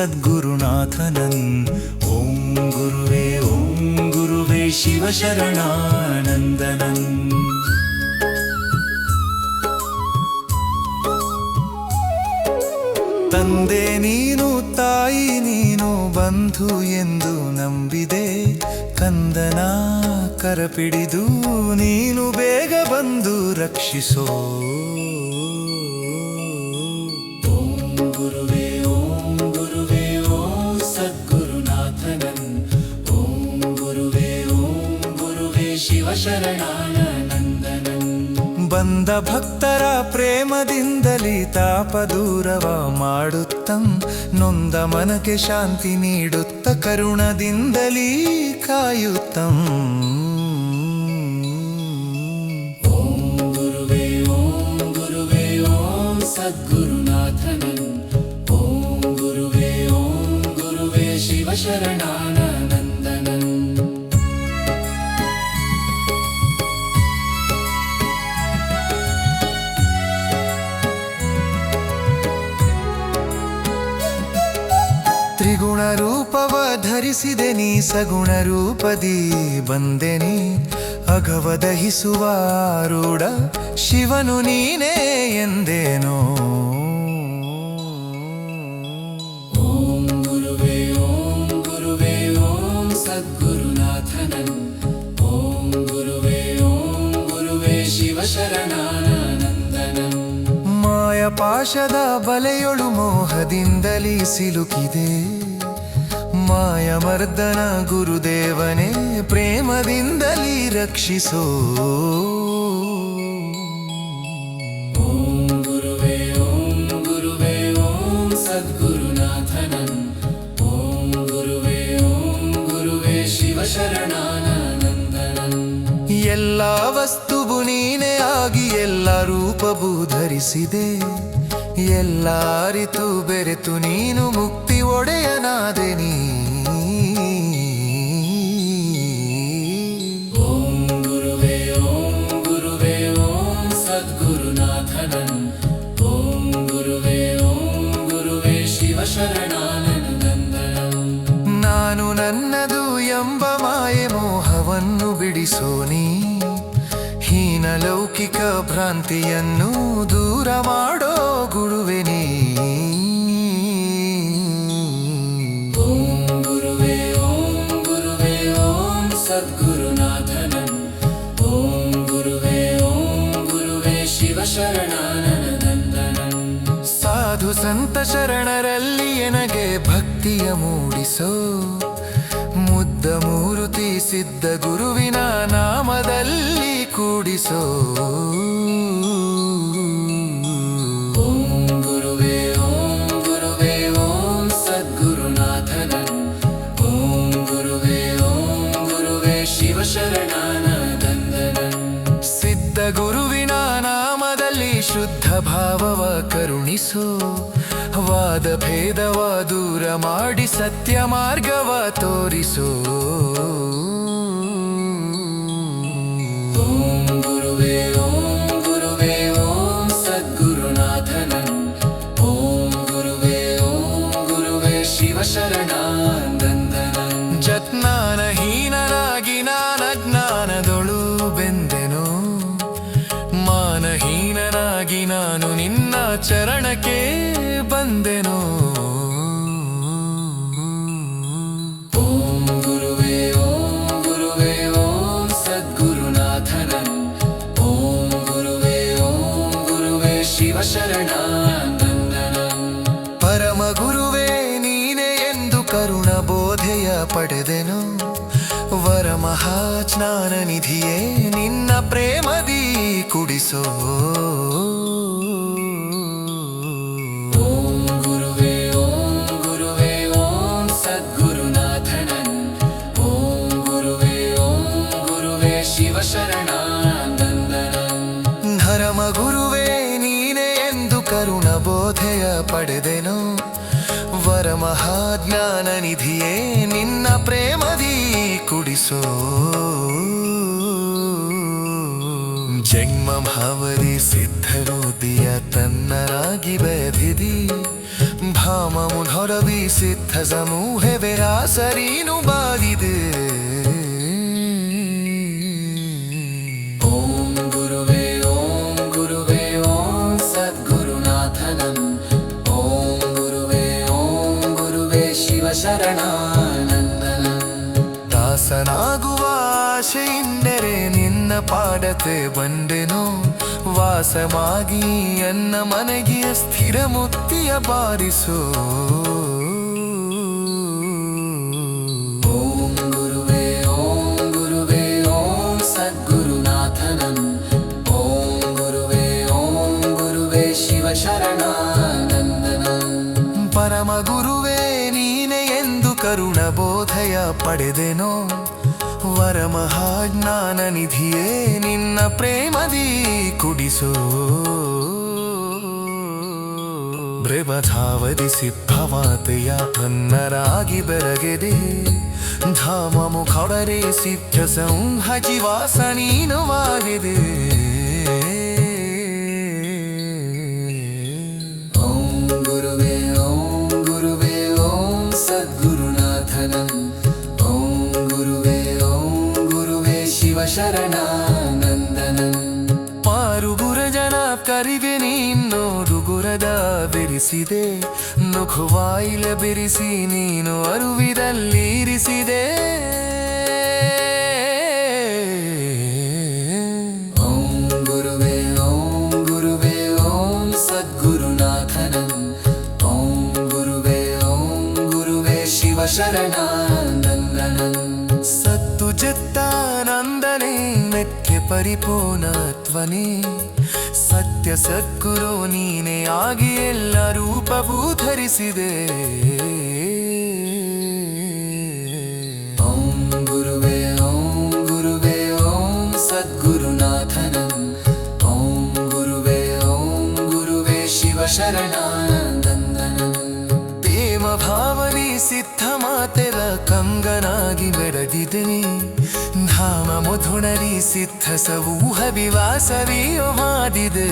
ಸದ್ಗುರುನಾಥನನ್. ಓಂ ಗುರುವೇ ಶಿವಶರಣಾನಂದನನ್. ತಂದೆ ನೀನು ತಾಯಿ ನೀನು ಬಂಧು ಎಂದು ನಂಬಿದೆ, ಕಂದನ ಕರಪಿಡಿದು ನೀನು ಬೇಗ ಬಂದು ರಕ್ಷಿಸೋ. ಓಂ ಗುರುವೇ ಓಂ ಸದ್ಗುರುನಾಥನನ್. ಓಂ ಗುರುವೇ ಶಿವಶರಣಾನಂದನನ್. ಬಂದ ಭಕ್ತರ ಪ್ರೇಮದಿಂದಲೇ ತಾಪ ದೂರವ ಮಾಡುತ್ತಂ, ನೊಂದ ಮನಕ್ಕೆ ಶಾಂತಿ ನೀಡುತ್ತ ಕರುಣದಿಂದಲೇ ಕಾಯುತ್ತಂ. ಓಂ ಗುರುವೇ ಓಂ ಸದ್ಗುರುನಾಥನನ್. ಓಂ ಗುರುವೇ ಶಿವಶರಣಾನಂದನನ್. ತ್ರಿಗುಣ ರೂಪವ ಧರಿಸಿದೆ ನೀ ಸಗುಣ ರೂಪದಿ ಬಂದೆನಿ, ಅಘವ ದಹಿಸುವ ರೂಢ ಶಿವನು ನೀನೇ ಎಂದೇನೋ. ಓಂ ಗುರುವೇ ಓಂ ಸದ್ಗುರುನಾಥನನ್. ಓಂ ಗುರುವೇ ಶಿವಶರಣಾನಂದನನ್. ಮಾಯ ಪಾಶದ ಬಲೆಯೊಳು ಮೋಹದಿಂದಲೇ ಸಿಲುಕಿದೆ, ಮಾಯಮರ್ದನ ಗುರುದೇವನೇ ಪ್ರೇಮದಿಂದಲೇ ರಕ್ಷಿಸೋ. ಓಂ ಗುರುವೇ ಓಂ ಸದ್ಗುರುನಾಥನನ್. ಓಂ ಗುರುವೇ ಶಿವಶರಣಾನಂದನನ್. ಎಲ್ಲ ವಸ್ತುವು ನೀನೇ ಆಗಿ ಎಲ್ಲ ರೂಪವು ಧರಿಸಿದೆ, ಎಲ್ಲ ಅರಿತು ಬೆರೆತು ನೀನು ಮುಕ್ತಿ ಒಡೆಯನಾದೆ ನೀ. ಓಂ ಗುರುವೇ ಓಂ ಸದ್ಗುರುನಾಥನನ್. ಓಂ ಗುರುವೇ ಶಿವಶರಣಾನಂದನನ್. ನಾನು ನನ್ನದು ಎಂಬ ಮಾಯೆ ಮೋಹವನ್ನು ಬಿಡಿಸೋ ನೀ, ಹೀನ ಲೌಕಿಕ ಭ್ರಾಂತಿಯನ್ನು ದೂರ ಮಾಡೋ ಗುರುವೆ ನೀ. ಓಂ ಗುರುವೇ ಓಂ ಸದ್ಗುರುನಾಥನನ್. ಓಂ ಗುರುವೇ ಶಿವಶರಣಾನಂದನನ್. ಸಾಧು ಸಂತ ಶರಣರಲ್ಲಿ ಎನಗೆ ಭಕ್ತಿಯ ಮೂಡಿಸೋ, ಮುದ್ದ ಮೂರುತಿ ಸಿದ್ಧ ಗುರುವಿನ ನಾಮದಲ್ಲಿ ಕೂಡಿಸೋ. ಓಂ ಗುರುವೇ ಓಂ ಸದ್ಗುರುನಾಥನನ್. ಓಂ ಗುರುವೇ ಶಿವಶರಣಾನಂದನನ್. ಸಿದ್ಧ ಗುರುವಿನ ನಾಮದಲ್ಲಿ ಶುದ್ಧ ಭಾವವ ಕರುಣಿಸೋ, ವಾದ ಭೇದವ ದೂರ ಮಾಡಿ ಸತ್ಯ ಮಾರ್ಗವ ತೋರಿಸೋ. ಓಂ ಗುರುವೇ ಓಂ ಸದ್ಗುರುನಾಥನನ್. ಓಂ ಗುರುವೇ ಶಿವಶರಣಾನಂದನನ್. ಜತ್ನಾನಹೀನನಾಗಿ ನಾನಜ್ಞಾನದೊಳು ಬೆಂದೆನೋ, ಮಾನಹೀನನಾಗಿ ನಾನು ನಿನ್ನ ಚರಣಕ್ಕೆ ಬಂದೆನೋ. ಓಂ ಗುರುವೇ ಓಂ ಸದ್ಗುರುನಾಥನನ್. ಓಂ ಗುರುವೇ ಶಿವಶರಣಾನಂದನನ್. ಪರಮ ಗುರುವೇ ನೀನೇ ಎಂದು ಕರುಣ ಬೋಧೆಯ ಪಡೆದೆನು, ವರಮಹಾಜ್ಞಾನ ನಿಧಿಯೇ ನಿನ್ನ ಪ್ರೇಮದಿ ಕುಡಿಸೋ. ಓಂ ಗುರುವೇ ಓಂ ಸದ್ಗುರುನಾಥನನ್. ಓಂ ಗುರುವೇ ಶಿವಶರಣಾನಂದನನ್. ಧರ್ಮ ಗುರುವೇ ನೀನೇ ಎಂದು ಕರುಣ ಬೋಧೆಯ ಪಡೆದೆನು, ವರಮಹಾಜ್ಞಾನ ನಿಧಿಯೇ ನಿನ್ನ ಪ್ರೇಮದಿ ಕುಡಿಸೋ. ಜನ್ಮ ಭಾವದಿ ಸಿದ್ಧರೋದಿಯ ತನ್ನರಾಗಿ ಬೆದಿದಿ, ಭಾಮ ಮುಢ ಹೊರವಿ ಸಿದ್ಧ ಸಮೂಹವೇ ರಾಸರೀನು ಬಾರಿದೆ. ಓಂ ಗುರುವೇ ಓಂ ಸದ್ಗುರುನಾಥನಂ. ಓಂ ಗುರುವೇ ಶಿವ ಶರಣಾನಂದನಂ. ದಾಸನಾಗುವ ಆಶೆಯಿಂದರೆ ನಿನ್ನ ಪಾಡತೆ ಬಂದೆನೋ, ವಾಸಮಾಗಿ ಎನ್ನ ಮನೆಗೆ ಸ್ಥಿರ ಮುಕ್ತಿಯ ಬಾರಿಸೋ. ಓಂ ಗುರುವೇ ಓಂ ಸದ್ಗುರುನಾಥನಂ. ಓಂ ಗುರುವೇ ಶಿವ ಶರಣಾನಂದನಂ. ಪರಮ ಗುರುವೇ ನೀನೆ ಎಂದು ಕರುಣ ಬೋಧೆಯ ಪಡೆದೆನೋ, ವರಮಹಾಜ್ಞಾನ ನಿಧಿಯೇ ನಿನ್ನ ಪ್ರೇಮದಿ ಕುಡಿಸೋ. ಬ್ರಹ್ಮಧಾವದಿ ಸಿದ್ಧವಾತೆಯ ಅನ್ನರಾಗಿ ಬೆರಗೆದೆ, ಧಾಮ ಮುಖವರೇ ಸಿದ್ಧ ಸಂಹಜಿವಾಸ ನೀನುವಾಗಿದೆ. ಓಂ ಗುರುವೇ ಓಂ ಸದ್ಗುರುನಾಥನಂ. ಓಂ ಗುರುವೇ ಶಿವ ಶರಣಾನಂದನಂ. ಪಾರುಗುರ ಜನ ಕರಿಗೆ ನೀನೋಡು ಗುರದ ಬಿರಿಸಿದೆ, ನುಖುವಾಯಿಲ ಬಿರಿಸಿ ನೀನು ಅರುವಿದಲ್ಲಿರಿಸಿದೆ. ಓಂ ಗುರುವೇ ಓಂ ಸದ್ಗುರುನಾಥನಂ. ಓಂ ಗುರುವೇ ಶಿವ ಶರಣಾನಂದನಂ. ಸತ್ತು ಚಿತ್ತಾನಂದನೇ ಮೆಕ್ಕೆ ಪರಿಪೂರ್ಣತ್ವನೇ, ಸತ್ಯ ಸದ್ಗುರು ನೀನೇ ಆಗಿ ಎಲ್ಲ ರೂಪವೂ ಧರಿಸಿದೆ. ಓಂ ಗುರುವೇ ಓಂ ಸದ್ಗುರುನಾಥನಂ. ಓಂ ಗುರುವೇ ಶಿವ ಶರಣಾನಂದನಂ. ಪ್ರೇಮ ಭಾವನೆ ಸಿದ್ಧ ಮಾತೆರ ಕಂಗನಾಗಿ ಬೆಳೆದಿದ್ದೀನಿ, ಧಾಮ ಮಧುಣರಿ ಸಿದ್ಧ ಸಮೂಹ ವಿವಾಸವಿಯೋ ಮಾಡಿದೆ.